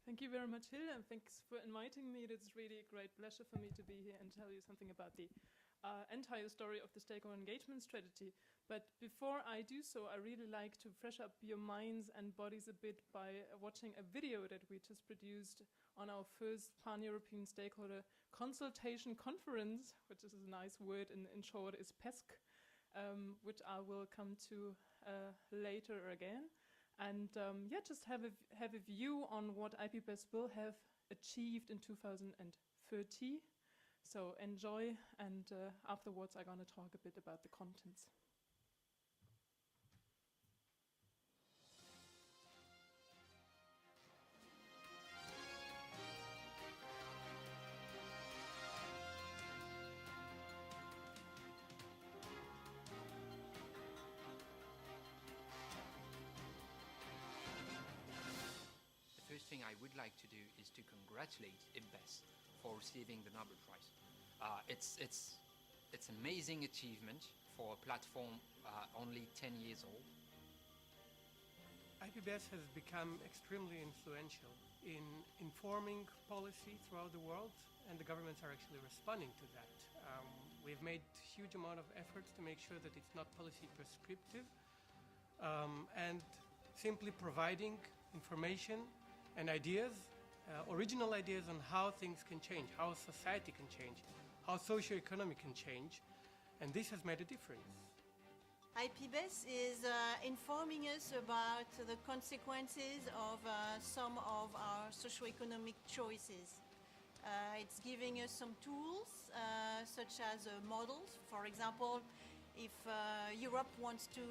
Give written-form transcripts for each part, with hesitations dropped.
Thank you very much, Hilde, and thanks for inviting me. It's really a great pleasure for me to be here and tell you something about the entire story of the stakeholder engagement strategy. But before I do so, I really like to fresh up your minds and bodies a bit by watching a video that we just produced on our first Pan-European Stakeholder Consultation Conference, which is a nice word in short, is PESC, which I will come to later again. And just have a view on what IPBES will have achieved in 2030. So enjoy, and afterwards I'm going to talk a bit about the contents. The first thing I would like to do is to congratulate IPBES for receiving the Nobel Prize. It's an amazing achievement for a platform only 10 years old. IPBES has become extremely influential in informing policy throughout the world, and the governments are actually responding to that. We've made a huge amount of efforts to make sure that it's not policy prescriptive, and simply providing information and ideas, original ideas on how things can change, how society can change, how socio-economy can change, and this has made a difference. IPBES is informing us about the consequences of some of our socio-economic choices. It's giving us some tools, such as models. For example, if Europe wants to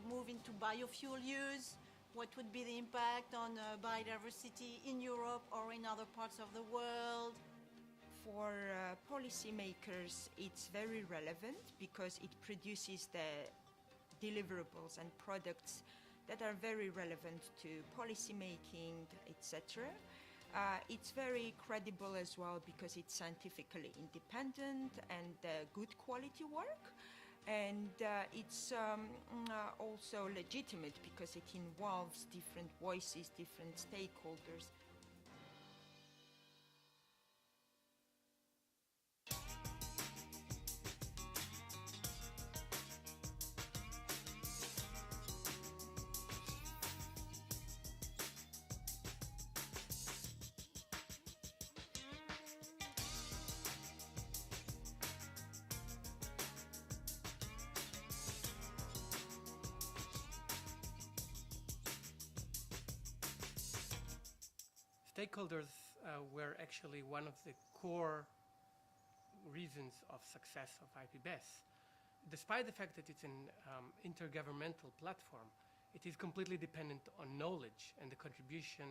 move into biofuel use, what would be the impact on biodiversity in Europe or in other parts of the world? For policymakers, it's very relevant because it produces the deliverables and products that are very relevant to policymaking, etc. It's very credible as well because it's scientifically independent and good quality work. And it's also legitimate because it involves different voices, different stakeholders. Stakeholders were actually one of the core reasons of success of IPBES. Despite the fact that it's an intergovernmental platform, it is completely dependent on knowledge and the contribution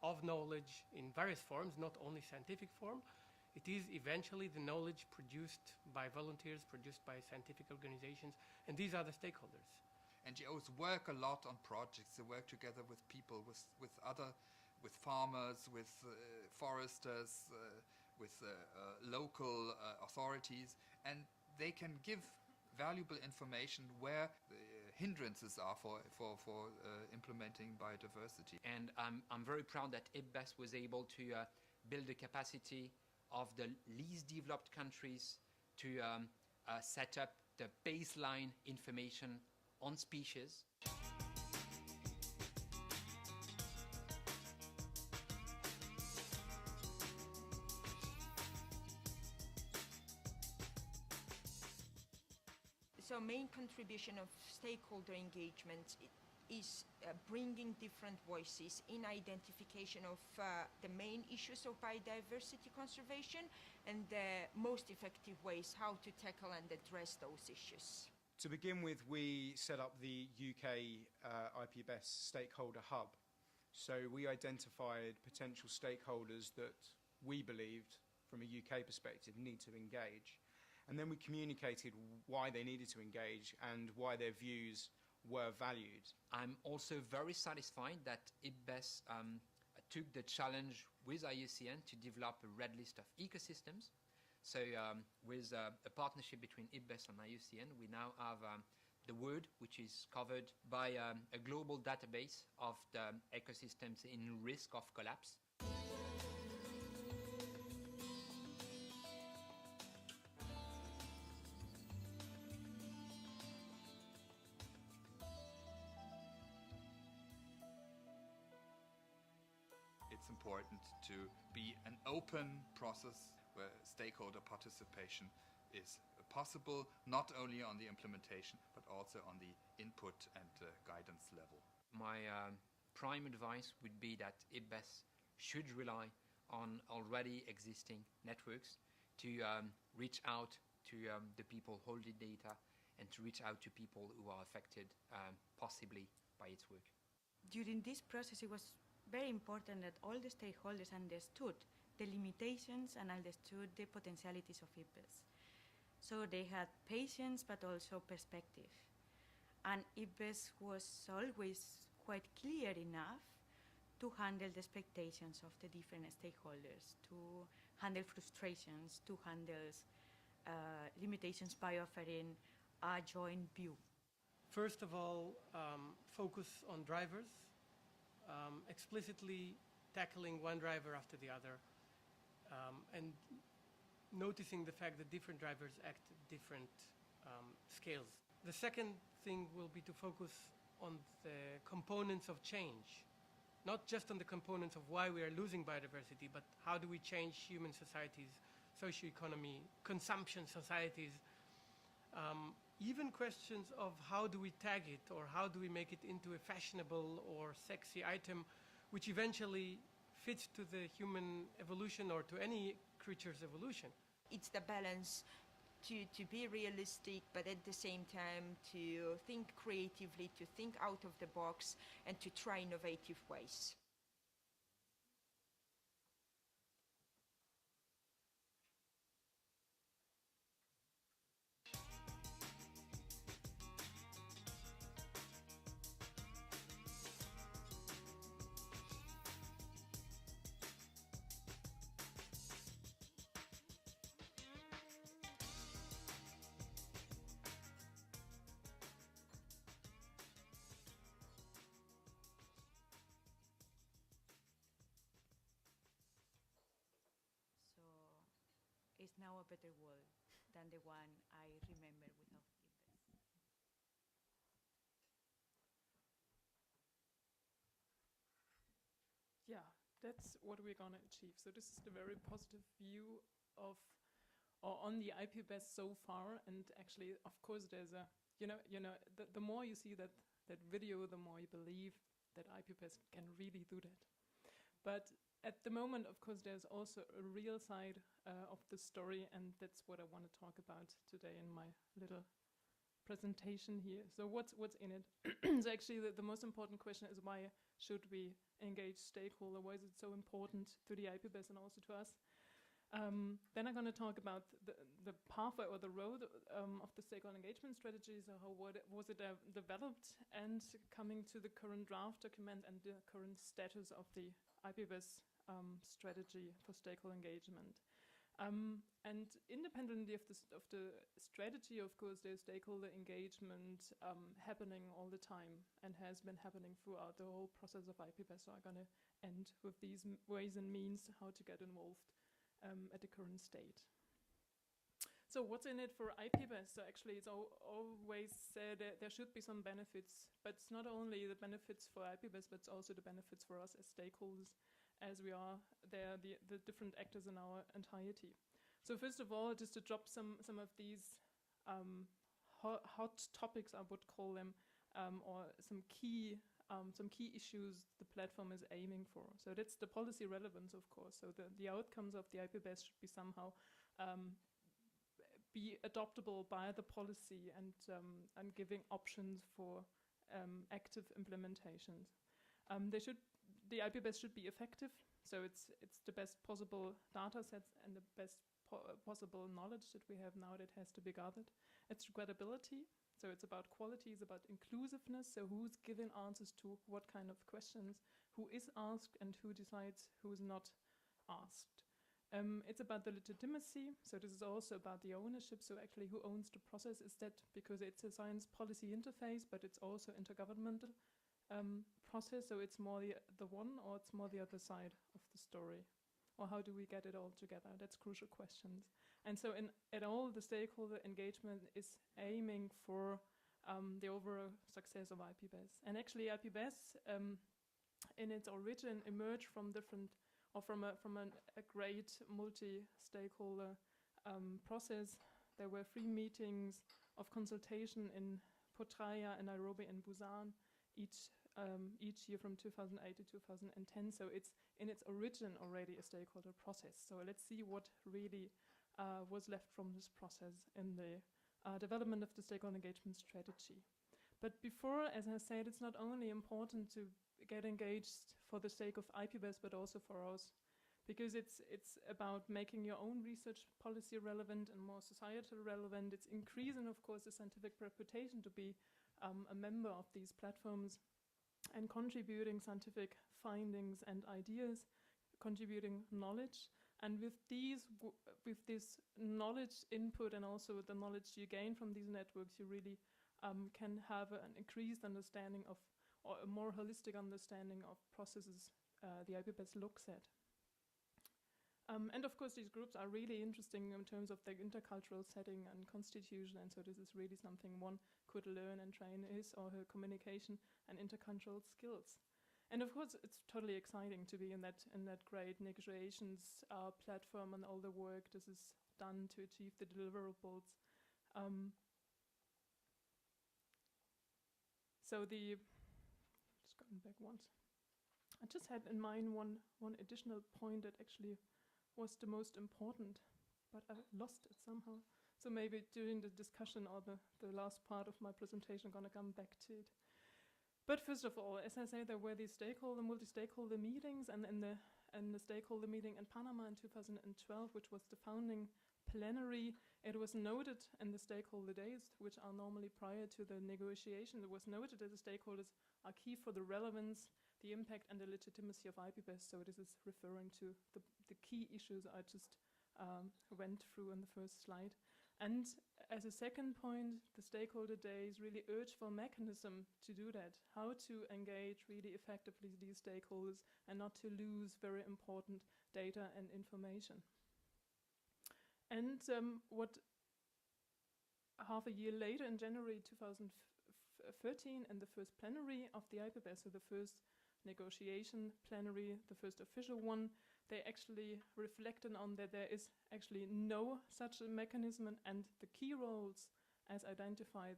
of knowledge in various forms, not only scientific form. It is eventually the knowledge produced by volunteers, produced by scientific organizations, and these are the stakeholders. NGOs work a lot on projects. They work together with people, with farmers, with foresters, with local authorities, and they can give valuable information where the hindrances are for implementing biodiversity. And I'm very proud that IPBES was able to build the capacity of the least developed countries to set up the baseline information on species. So main contribution of stakeholder engagement is bringing different voices in identification of the main issues of biodiversity conservation and the most effective ways how to tackle and address those issues. To begin with, we set up the UK IPBES Stakeholder Hub. So we identified potential stakeholders that we believed, from a UK perspective, need to engage. And then we communicated why they needed to engage and why their views were valued. I'm also very satisfied that IPBES took the challenge with IUCN to develop a red list of ecosystems. So with a partnership between IPBES and IUCN, we now have the world, which is covered by a global database of the ecosystems in risk of collapse. it's important to be an open process where stakeholder participation is possible, not only on the implementation, but also on the input and guidance level. My prime advice would be that IBES should rely on already existing networks to reach out to the people holding data and to reach out to people who are affected possibly by its work. During this process, it was very important that all the stakeholders understood the limitations and understood the potentialities of IBES. So they had patience but also perspective. And IBES was always quite clear enough to handle the expectations of the different stakeholders, to handle frustrations, to handle limitations by offering a joint view. First of all, focus on drivers, explicitly tackling one driver after the other, and noticing the fact that different drivers act at different scales. The second thing will be to focus on the components of change, not just on the components of why we are losing biodiversity, but how do we change human societies, socio-economy, consumption societies, even questions of how do we tag it or how do we make it into a fashionable or sexy item which eventually fits to the human evolution or to any creature's evolution. It's the balance to be realistic, but at the same time to think creatively, to think out of the box, and to try innovative ways. Is now a better world than the one I remember without IBES. Yeah, that's what we're going to achieve. So this is the very positive view of or on the IPBES so far. And actually, of course, there's a, the more you see that video, the more you believe that IPBES can really do that. But at the moment, of course, there's also a real side of the story, and that's what I want to talk about today in my little presentation here. So what's in it? So actually, the most important question is, why should we engage stakeholder? Why is it so important to the IPBES and also to us? Then I'm going to talk about the pathway or the road of the stakeholder engagement strategy. So how was it developed, and coming to the current draft document and the current status of the IPBES strategy for stakeholder engagement. And independently of the strategy, of course, there's stakeholder engagement happening all the time and has been happening throughout the whole process of IPBES. So I'm going to end with these ways and means how to get involved at the current state. So what's in it for IPBES? So actually, it's always said there should be some benefits, but it's not only the benefits for IPBES, but it's also the benefits for us as stakeholders, as we are there, the different actors in our entirety. So first of all, just to drop some of these hot topics, I would call them, or some key issues the platform is aiming for. So that's the policy relevance, of course. So the outcomes of the IPBES should be somehow be adoptable by the policy and giving options for active implementations. The IPBES should be effective, so it's the best possible data sets and the best possible knowledge that we have now that has to be gathered. It's credibility, so it's about quality, it's about inclusiveness, so who's giving answers to what kind of questions, who is asked and who decides who is not asked. It's about the legitimacy, so this is also about the ownership, so actually who owns the process. Is that because it's a science policy interface, but it's also intergovernmental process, so it's more the one or it's more the other side of the story? Or how do we get it all together? That's crucial questions. And so at all, the stakeholder engagement is aiming for the overall success of IPBES. And actually IPBES in its origin emerged from different, or from a great multi-stakeholder process. There were 3 meetings of consultation in Putrajaya, in Nairobi, and Busan, each year from 2008 to 2010. So it's in its origin already a stakeholder process. So let's see what really was left from this process in the development of the stakeholder engagement strategy. But before, as I said, it's not only important to get engaged for the sake of IPBES, but also for us, because it's about making your own research policy relevant and more societal relevant. It's increasing, of course, the scientific reputation to be a member of these platforms and contributing scientific findings and ideas, contributing knowledge. And with this knowledge input and also the knowledge you gain from these networks, you really can have an increased understanding of, or a more holistic understanding of processes the IPBES looks at. And of course, these groups are really interesting in terms of their intercultural setting and constitution, and so this is really something one could learn and train his or her communication and intercultural skills. And of course, it's totally exciting to be in that great negotiations platform and all the work this is done to achieve the deliverables. So just going back once, I just had in mind one additional point that actually was the most important, but I lost it somehow. So maybe during the discussion or the last part of my presentation, I'm gonna come back to it. But first of all, as I say, there were these multi-stakeholder meetings, and in the stakeholder meeting in Panama in 2012, which was the founding plenary, it was noted in the stakeholder days, which are normally prior to the negotiation, it was noted that the stakeholders are key for the relevance, the impact, and the legitimacy of IPBES. So this is referring to the key issues I just went through in the first slide. And as a second point, the stakeholder days really urge for a mechanism to do that, how to engage really effectively these stakeholders and not to lose very important data and information. And what half a year later, in January 2013, in the first plenary of the IPBES, so the first negotiation plenary, the first official one, they actually reflected on that there is actually no such a mechanism, and the key roles as identified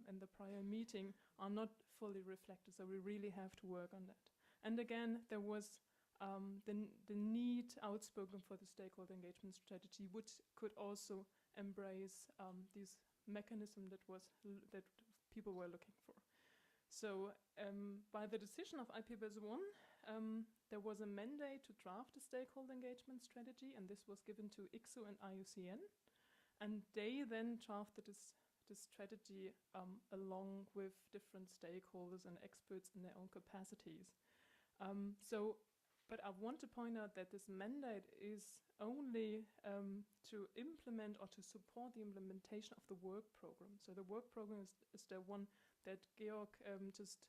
in the prior meeting are not fully reflected, so we really have to work on that. And again, there was the need outspoken for the stakeholder engagement strategy, which could also embrace this mechanism that people were looking for. So by the decision of IPBES 1, there was a mandate to draft a stakeholder engagement strategy, and this was given to ICSO and IUCN. And they then drafted this strategy along with different stakeholders and experts in their own capacities. But I want to point out that this mandate is only to implement or to support the implementation of the work program. So the work program is the one that Georg just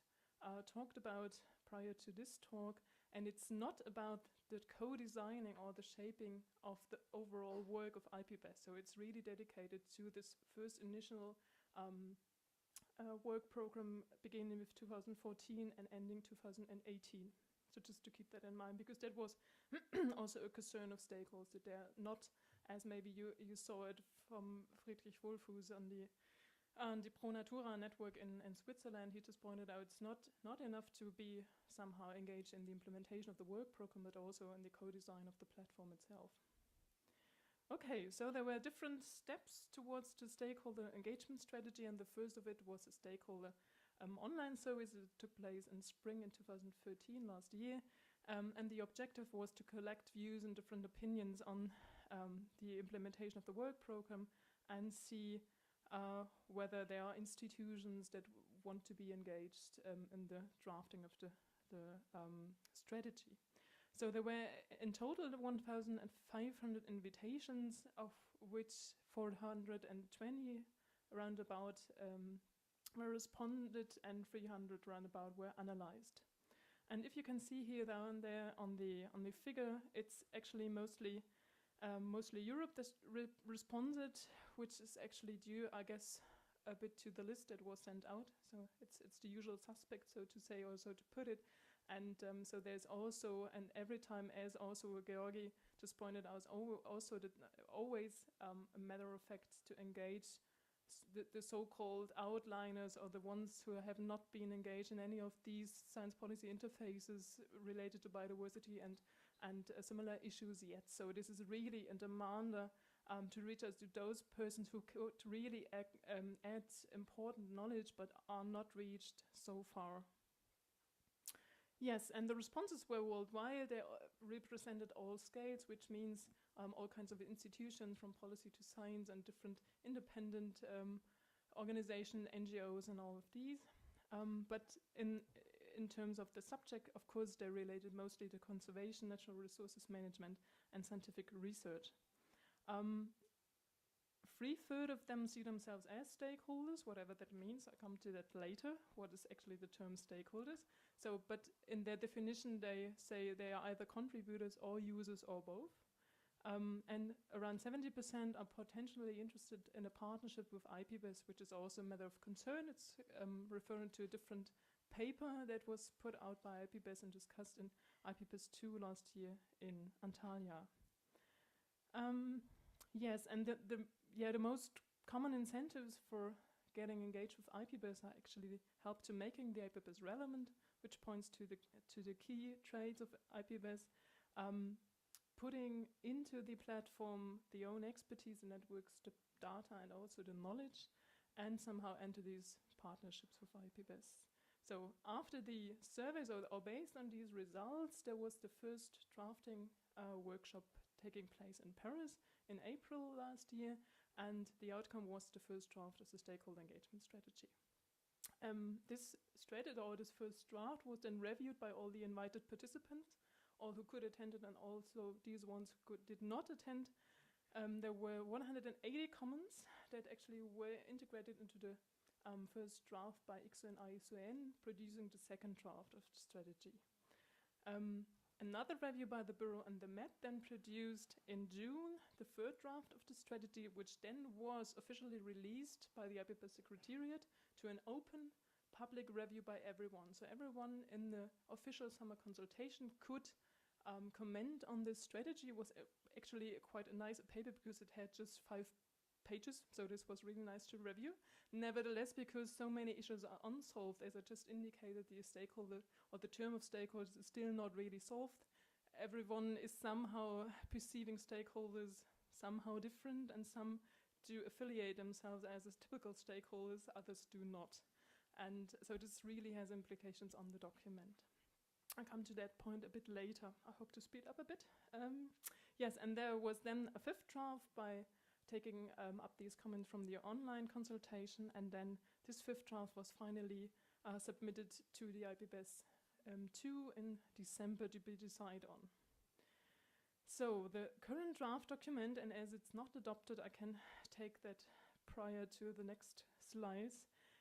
talked about prior to this talk, and it's not about the co-designing or the shaping of the overall work of IPBES. So it's really dedicated to this first initial work program beginning with 2014 and ending 2018. So just to keep that in mind, because that was also a concern of stakeholders, that they're not, as maybe you saw it from Friedrich Wohlfuß on the Pro Natura network in Switzerland. He just pointed out it's not enough to be somehow engaged in the implementation of the work program, but also in the co-design of the platform itself. Okay, so there were different steps towards the stakeholder engagement strategy, and the first of it was a stakeholder online service that took place in spring in 2013, last year. And the objective was to collect views and different opinions on the implementation of the work program and see whether there are institutions that want to be engaged in the drafting of the strategy. So there were in total 1,500 invitations, of which 420 roundabout were responded and 300 roundabout were analyzed. And if you can see here down there on the figure, it's actually mostly Europe that responded, which is actually due, I guess, a bit to the list that was sent out. So it's the usual suspect, so to say, or so to put it. And so there's also, and every time, as also Georgi just pointed out, also that always a matter of fact to engage the so-called outliners, or the ones who have not been engaged in any of these science policy interfaces related to biodiversity and similar issues yet. So this is really a demander to reach out to those persons who could really add important knowledge but are not reached so far. Yes, and the responses were worldwide. They represented all scales, which means all kinds of institutions, from policy to science, and different independent organizations, NGOs, and all of these. But in terms of the subject, of course, they're related mostly to conservation, natural resources management, and scientific research. 3/3 of them see themselves as stakeholders, whatever that means. I'll come to that later, what is actually the term stakeholders. So, but in their definition, they say they are either contributors or users or both. And around 70% are potentially interested in a partnership with IPBES, which is also a matter of concern. It's referring to a different paper that was put out by IPBES and discussed in IPBES 2 last year in Antalya. Yes, and the most common incentives for getting engaged with IPBES are actually help to making the IPBES relevant, which points to the key traits of IPBES, putting into the platform the own expertise, the networks, the data, and also the knowledge, and somehow enter these partnerships with IPBES. So after the surveys, or based on these results, there was the first drafting workshop taking place in Paris in April last year, and the outcome was the first draft of the stakeholder engagement strategy. This first draft was then reviewed by all the invited participants, all who could attend it, and also these ones who did not attend. There were 180 comments that actually were integrated into the first draft by ICSO and ISON, producing the second draft of the strategy. Another review by the Bureau and the Met then produced in June the third draft of the strategy, which then was officially released by the IPBES Secretariat to an open public review by everyone. So everyone in the official summer consultation could comment on this strategy. It was actually quite a nice paper because it had just 5 pages, so this was really nice to review. Nevertheless, because so many issues are unsolved, as I just indicated, the stakeholder, or the term of stakeholders, is still not really solved. Everyone is somehow perceiving stakeholders somehow different, and some do affiliate themselves as typical stakeholders, others do not. And so this really has implications on the document. I'll come to that point a bit later. I hope to speed up a bit. Yes, and there was then a 5th draft by taking up these comments from the online consultation, and then this 5th draft was finally submitted to the IPBES 2 in December to be decided on. So the current draft document, and as it's not adopted, I can take that prior to the next slides.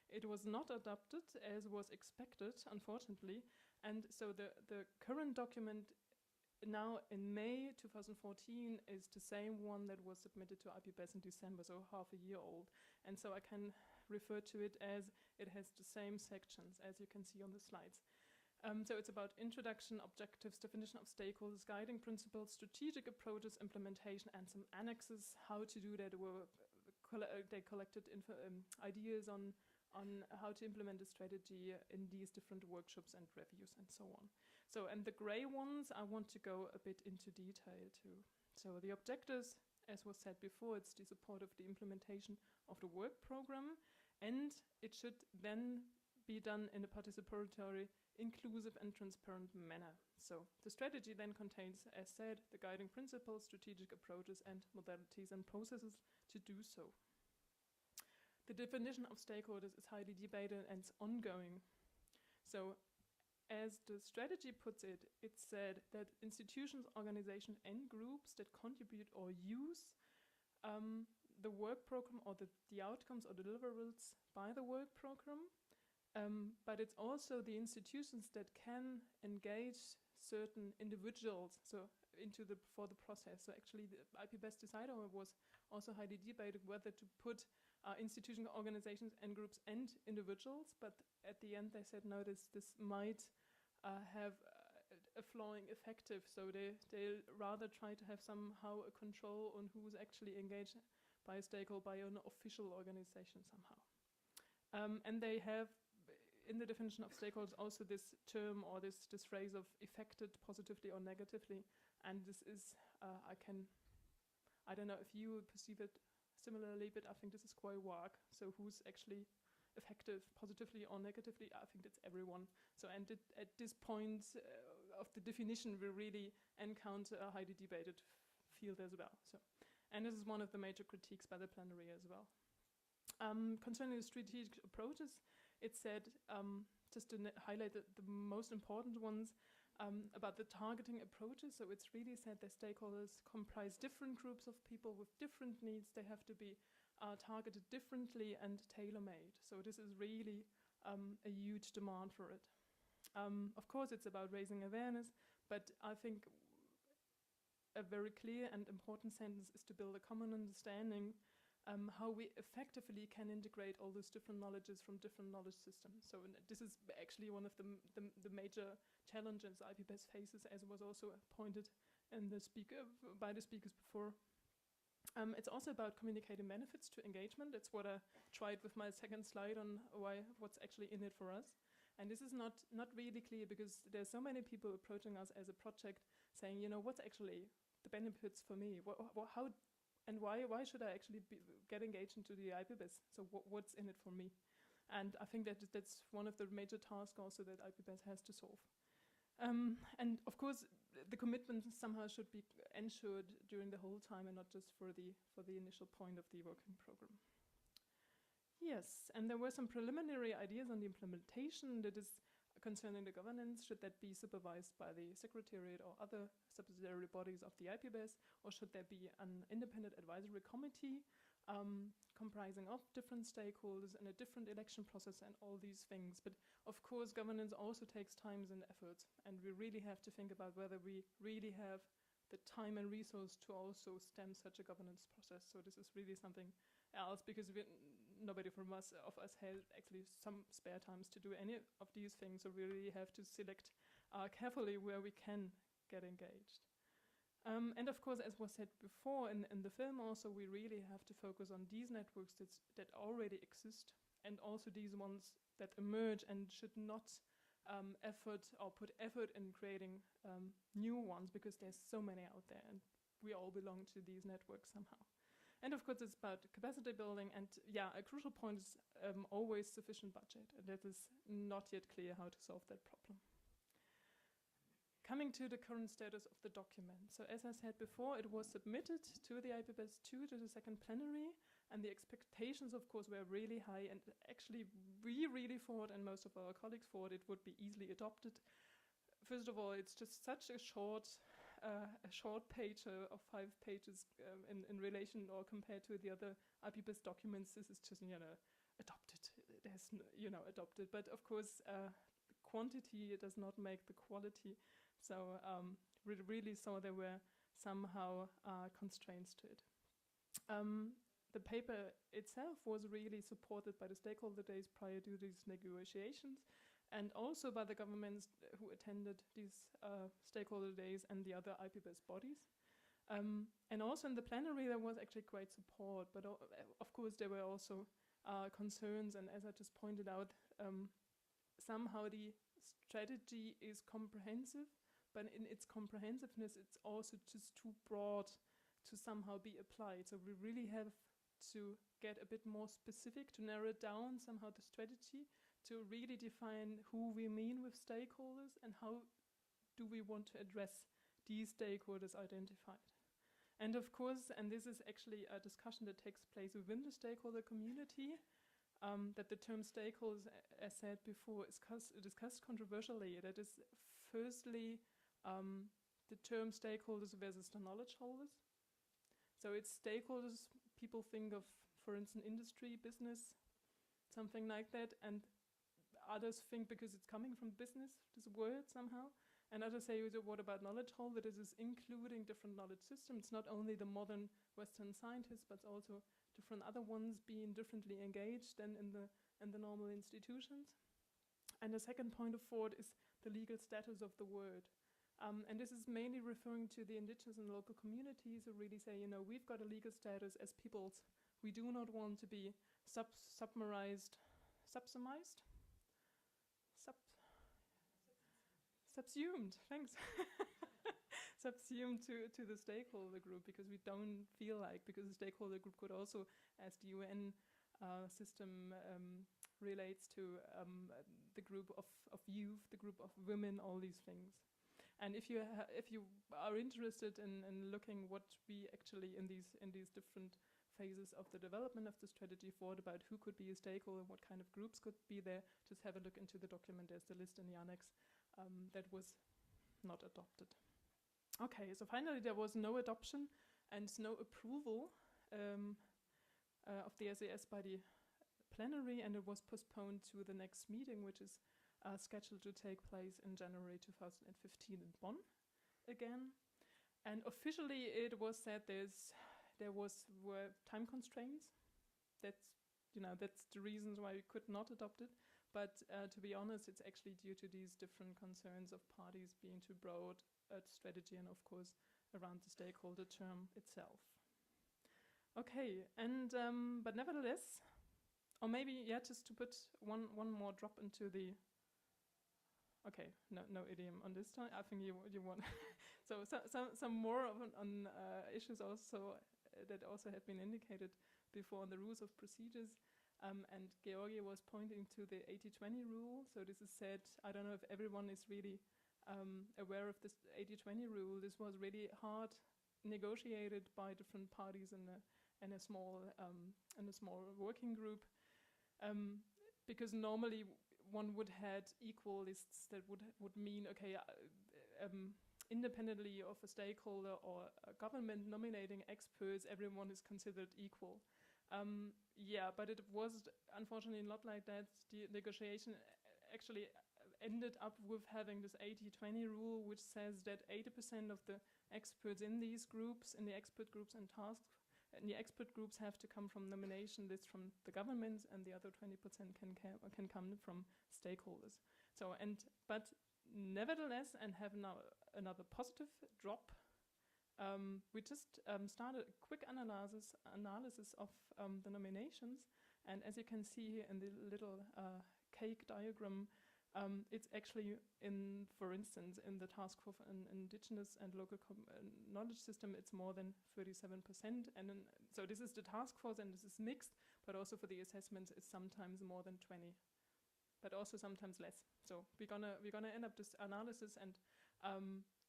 It was not adopted as was expected, unfortunately, and so the current document now in May 2014 is the same one that was submitted to IPBES in December, so half a year old. And so I can refer to it as it has the same sections as you can see on the slides. So it's about introduction, objectives, definition of stakeholders, guiding principles, strategic approaches, implementation, and some annexes how to do that. They collected ideas on how to implement the strategy in these different workshops and reviews and so on. So, and the gray ones, I want to go a bit into detail too. So the objectives, as was said before, it's the support of the implementation of the work program, and it should then be done in a participatory, inclusive and transparent manner. So the strategy then contains, as said, the guiding principles, strategic approaches and modalities and processes to do so. The definition of stakeholders is highly debated and it's ongoing. So as the strategy puts it, it said that institutions, organizations and groups that contribute or use the work program or the outcomes or deliverables by the work program, but it's also the institutions that can engage certain individuals for the process. So actually the IPBES Decider was also highly debated whether to put institutional organizations and groups and individuals, but at the end they said no, this might have a flowing effective. So they rather try to have somehow a control on who's actually engaged by a stakeholder, by an official organization somehow. And they have, in the definition of stakeholders, also this term or this phrase of affected positively or negatively. And this is, I don't know if you perceive it similarly, but I think this is quite vague. So who's actually effective positively or negatively? I think it's everyone. So and at this point of the definition, we really encounter a highly debated field as well. So, and this is one of the major critiques by the plenary as well. Concerning the strategic approaches, it said, just to highlight the most important ones, about the targeting approaches. So it's really said that stakeholders comprise different groups of people with different needs. They have to be targeted differently and tailor-made. So this is really a huge demand for it. Of course, it's about raising awareness, but I think a very clear and important sentence is to build a common understanding how we effectively can integrate all those different knowledges from different knowledge systems. So this is actually one of the major challenges IPBES faces, as was also pointed in by the speakers before. It's also about communicating benefits to engagement. That's what I tried with my second slide on what's actually in it for us. And this is not really clear because there's so many people approaching us as a project saying, you know, what's actually the benefits for me? How and why should I actually get engaged into the IPBES? So what's in it for me? And I think that's one of the major tasks also that IPBES has to solve. And of course, the commitment somehow should be ensured during the whole time and not just for the initial point of the working program. Yes, and there were some preliminary ideas on the implementation that is concerning the governance. Should that be supervised by the Secretariat or other subsidiary bodies of the IPBES, or should there be an independent advisory committee comprising of different stakeholders and a different election process and all these things? But of course, governance also takes time and efforts, and we really have to think about whether we really have the time and resource to also stem such a governance process. So this is really something else, because nobody of us has actually some spare times to do any of these things. So we really have to select carefully where we can get engaged. And of course, as was said before in the film also, we really have to focus on these networks that already exist, and also these ones that emerge and should not put effort in creating new ones, because there's so many out there and we all belong to these networks somehow. And of course, it's about capacity building, and yeah, a crucial point is always sufficient budget, and that is not yet clear how to solve that problem. Coming to the current status of the document. So as I said before, it was submitted to the IPBES 2 to the second plenary, and the expectations, of course, were really high, and actually we really thought, and most of our colleagues thought, it would be easily adopted. First of all, it's just such a short page of 5 pages in relation or compared to the other IPBES documents. This is just, adopted. There's, adopted. But of course, quantity does not make the quality. So we really saw there were somehow constraints to it. The paper itself was really supported by the stakeholder days prior to these negotiations, and also by the governments who attended these stakeholder days and the other IPBES bodies. And also in the plenary there was actually great support, but of course there were also concerns, and as I just pointed out, somehow the strategy is comprehensive, but in its comprehensiveness it's also just too broad to somehow be applied. So we really have to get a bit more specific, to narrow down somehow the strategy, to really define who we mean with stakeholders and how do we want to address these stakeholders identified. And of course, and this is actually a discussion that takes place within the stakeholder community, that the term stakeholders, as said before, is discussed controversially. That is, firstly, the term stakeholders versus the knowledge holders. So it's stakeholders, people think of, for instance, industry, business, something like that, and others think, because it's coming from business, this word somehow, and others say, what about knowledge holder? This is including different knowledge systems, not only the modern Western scientists, but also different other ones being differently engaged than in the normal institutions. And the second point of thought is the legal status of the word. And this is mainly referring to the indigenous and local communities who really say, you know, we've got a legal status as peoples. We do not want to be subsumed, thanks. Subsumed to the stakeholder group, because we don't feel like, because the stakeholder group could also, as the UN system relates to the group of youth, the group of women, all these things. And if you are interested in looking what we actually in these different phases of the development of the strategy thought about who could be a stakeholder, what kind of groups could be there, just have a look into the document. There's the list in the annex that was not adopted. Okay, so finally there was no adoption and no approval of the SAS by the plenary, and it was postponed to the next meeting, which is scheduled to take place in January 2015 in Bonn again. And officially it was said there were time constraints. That's the reasons why we could not adopt it. But to be honest, it's actually due to these different concerns of parties being too broad a strategy, and of course around the stakeholder term itself. Okay, and but nevertheless, or maybe just to put one more drop into the. Okay, no idiom on this time. I think you want so some more on issues also that also have been indicated before on the rules of procedures. And Georgi was pointing to the 80-20 rule. So this is said, I don't know if everyone is really aware of this 80-20 rule. This was really hard negotiated by different parties in a small working group, because normally one would had equal lists that would mean, okay, independently of a stakeholder or a government nominating experts, everyone is considered equal. But it was unfortunately not like that. The negotiation actually ended up with having this 80-20 rule, which says that 80% of the experts in these groups, in the expert groups and tasks, and the expert groups have to come from nomination lists from the governments, and the other 20% can come from stakeholders. So, but nevertheless, and have now another positive drop. We just started a quick analysis of the nominations, and as you can see here in the little cake diagram, it's actually for instance, in the task force on indigenous and local knowledge system, it's more than 37%, and so this is the task force, and this is mixed, but also for the assessments, it's sometimes more than 20, but also sometimes less. So we're gonna end up this analysis, and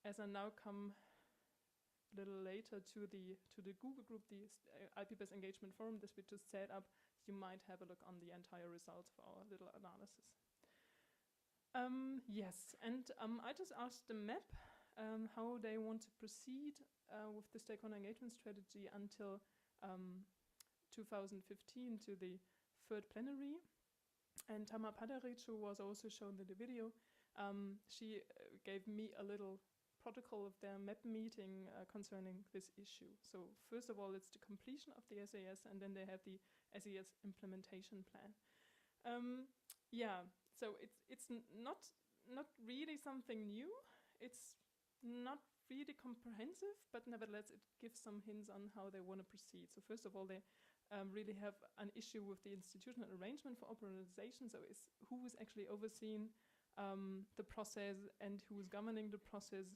as I now come a little later to the Google group, the IPBES engagement forum, this we just set up, you might have a look on the entire results of our little analysis. Yes, and I just asked the MAP how they want to proceed with the stakeholder engagement strategy until 2015 to the third plenary. And Tamar Padaric, who was also shown in the video, she gave me a little protocol of their MAP meeting concerning this issue. So first of all, it's the completion of the SAS, and then they have the SAS implementation plan. So it's not really something new. It's not really comprehensive, but nevertheless it gives some hints on how they want to proceed. So first of all, they really have an issue with the institutional arrangement for operationalization. So who is actually overseeing the process and who is governing the process.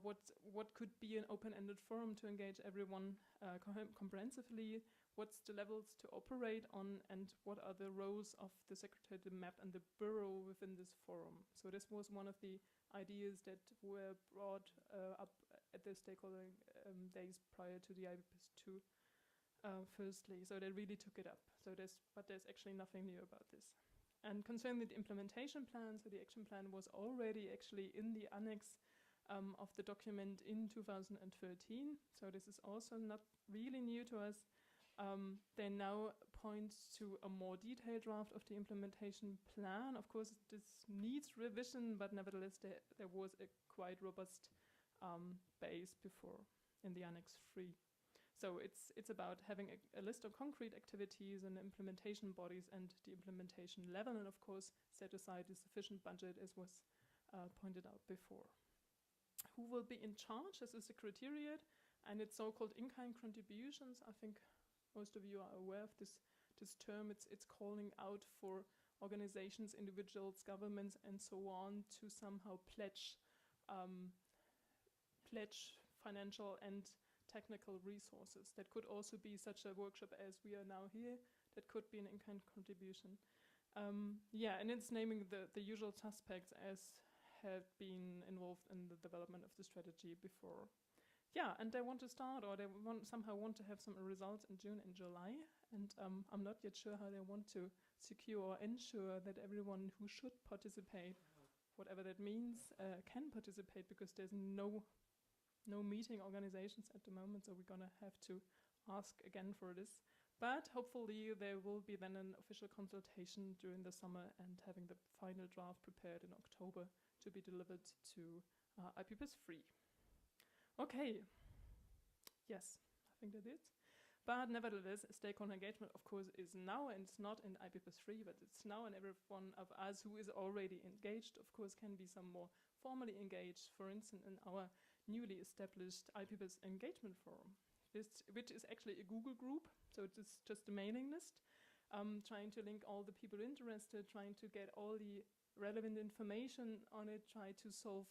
What could be an open-ended forum to engage everyone comprehensively, what's the levels to operate on, and what are the roles of the Secretary, the MAP, and the Bureau within this forum. So this was one of the ideas that were brought up at the stakeholder days prior to the IPBES 2 firstly. So they really took it up. But there's actually nothing new about this. And concerning the implementation plan, so the action plan was already actually in the annex of the document in 2013. So this is also not really new to us. They now point to a more detailed draft of the implementation plan. Of course, this needs revision, but nevertheless, there was a quite robust base before in the Annex 3. So it's about having a list of concrete activities and implementation bodies and the implementation level, and of course, set aside a sufficient budget, as was pointed out before. Who will be in charge as a secretariat, and it's so-called in-kind contributions. I think most of you are aware of this term. It's calling out for organizations, individuals, governments, and so on to somehow pledge financial and technical resources. That could also be such a workshop as we are now here. That could be an in-kind contribution. And it's naming the usual suspects as have been involved in the development of the strategy before. Yeah, and they want to start, or they somehow want to have some results in June and July. And I'm not yet sure how they want to secure or ensure that everyone who should participate, whatever that means, can participate, because there's no meeting organizations at the moment, so we're gonna have to ask again for this. But hopefully there will be then an official consultation during the summer and having the final draft prepared in October to be delivered to IPBES 3. Okay, yes, I think that is. But nevertheless, stakeholder engagement, of course, is now, and it's not in IPBES 3, but it's now, and every one of us who is already engaged, of course, can be some more formally engaged, for instance, in our newly established IPBES engagement forum, which is actually a Google group, so it's just a mailing list, trying to link all the people interested, trying to get all the relevant information on it, try to solve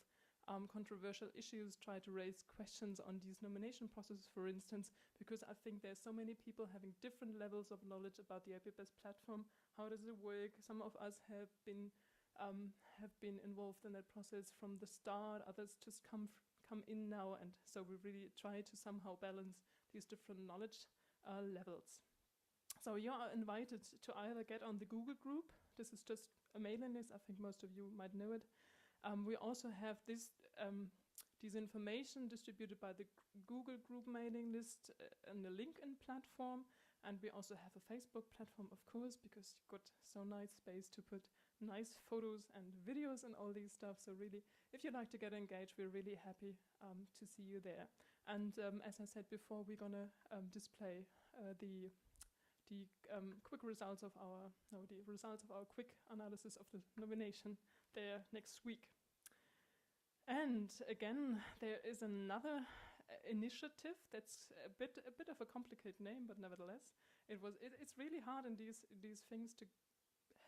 controversial issues, try to raise questions on these nomination processes, for instance, because I think there's so many people having different levels of knowledge about the IPBES platform. How does it work? Some of us have been involved in that process from the start. Others just come in now, and so we really try to somehow balance these different knowledge levels. So you are invited to either get on the Google group. This is just a mailing list. I think most of you might know it. We also have these information distributed by the Google group mailing list and the LinkedIn platform. And we also have a Facebook platform, of course, because you've got so nice space to put nice photos and videos and all these stuff. So really, if you'd like to get engaged, we're really happy to see you there. And as I said before, we're going to display the quick results of our quick analysis of the nomination there next week. And again, there is another initiative that's a bit of a complicated name, but nevertheless, it's really hard in these things to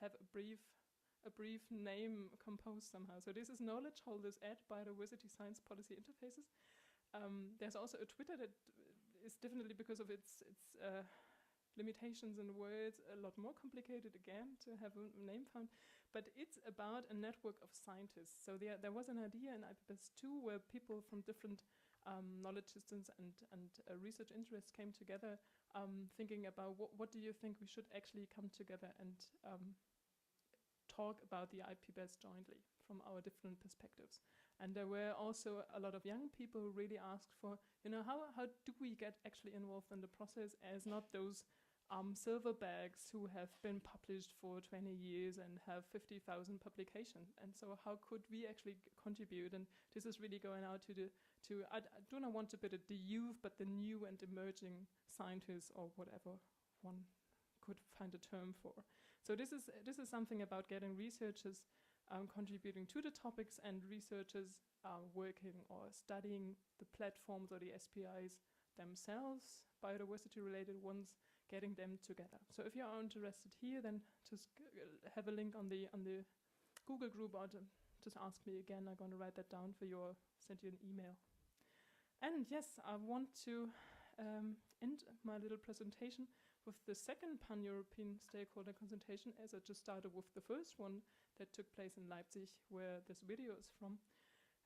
have a brief name composed somehow. So this is Knowledge Holders at Biodiversity Science Policy Interfaces. There's also a Twitter that is definitely, because of its limitations in words, a lot more complicated again to have a name found, but it's about a network of scientists. So there was an idea in IPBES 2 where people from different knowledge systems and research interests came together, thinking about what do you think we should actually come together and talk about the IPBES jointly from our different perspectives. And there were also a lot of young people who really asked for, how do we get actually involved in the process as not those silver bags who have been published for 20 years and have 50,000 publications. And so how could we actually contribute? And this is really going out I do not want to put it the youth, but the new and emerging scientists, or whatever one could find a term for. So this is something about getting researchers contributing to the topics, and researchers working or studying the platforms or the SPIs themselves, biodiversity-related ones, getting them together. So if you are interested here, then just have a link on the Google group, or just ask me again. I'm going to write that down for you, or send you an email. And yes, I want to end my little presentation with the second Pan-European stakeholder consultation, as I just started with the first one that took place in Leipzig, where this video is from.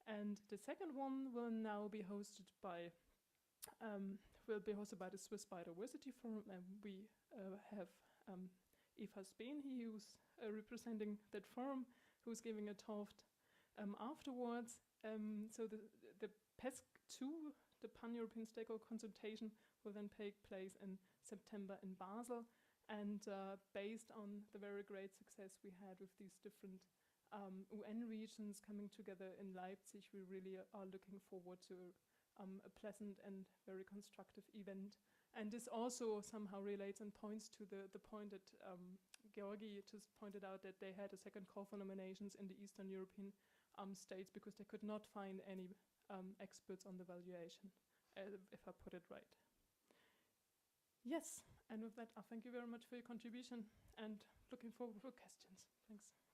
And the second one will now be hosted by the Swiss Biodiversity Forum, and we have Eva Speen, who's representing that forum, who's giving a talk afterwards. So the PESC 2, the Pan-European Stakeholder Consultation, will then take place in September in Basel, and based on the very great success we had with these different UN regions coming together in Leipzig, we really are looking forward to a pleasant and very constructive event. And this also somehow relates and points to the point that Georgi just pointed out, that they had a second call for nominations in the Eastern European states because they could not find any experts on the valuation, if I put it right. Yes, and with that, I thank you very much for your contribution and looking forward for questions. Thanks.